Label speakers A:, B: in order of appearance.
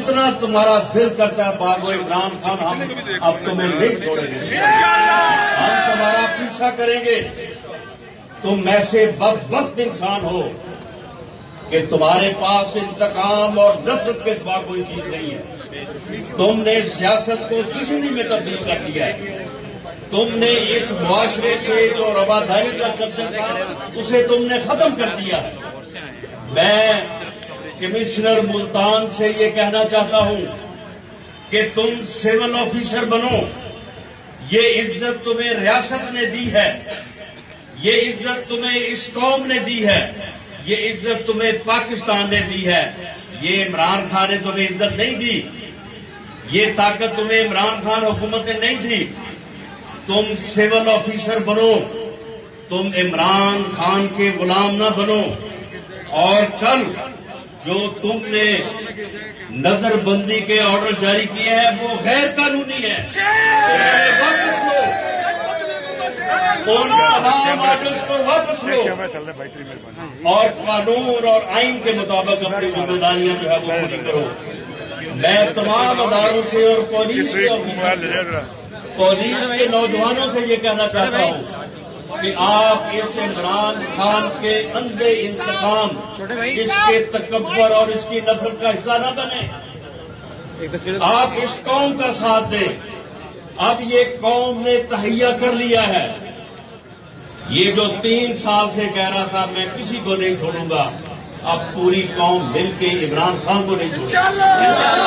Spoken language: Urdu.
A: جتنا تمہارا دل کرتا ہے باغو عمران خان، ہم اب تمہیں نہیں چھوڑیں گے، ہم تمہارا پیچھا کریں گے۔ تم ایسے بدبخت انسان ہو کہ تمہارے پاس انتقام اور نفرت کے سوا کوئی چیز نہیں ہے۔ تم نے سیاست کو دشمنی میں تبدیل کر دیا ہے۔ تم نے اس معاشرے سے جو رواداری کا کلچر تھا اسے تم نے ختم کر دیا ہے۔ میں کمشنر ملتان سے یہ کہنا چاہتا ہوں کہ تم سول آفیسر بنو۔ یہ عزت تمہیں ریاست نے دی ہے، یہ عزت تمہیں اس قوم نے دی ہے، یہ عزت تمہیں پاکستان نے دی ہے۔ یہ عمران خان نے تمہیں عزت نہیں دی، یہ طاقت تمہیں عمران خان حکومت نے نہیں دی۔ تم سول آفیسر بنو، تم عمران خان کے غلام نہ بنو۔ اور کل جو تم نے نظر بندی کے آرڈر جاری کیے ہیں وہ غیر قانونی ہے، واپس لو، ان تمام آرڈرز کو واپس لو اور قانون اور آئین کے مطابق اپنی ذمہ داریاں جو ہے وہ پوری کرو۔ میں تمام اداروں سے اور پولیس کے آفیسر سے، پولیس کے نوجوانوں سے یہ کہنا چاہتا ہوں کہ آپ اس عمران خان کے اندھے انتقام، اس کے تکبر اور اس کی نفرت کا حصہ نہ بنیں۔ آپ اس قوم کا ساتھ دیں۔ اب یہ قوم نے تہیا کر لیا ہے۔ یہ جو 3 سال سے کہہ رہا تھا میں کسی کو نہیں چھوڑوں گا، اب پوری قوم مل کے عمران خان کو نہیں چھوڑے گی۔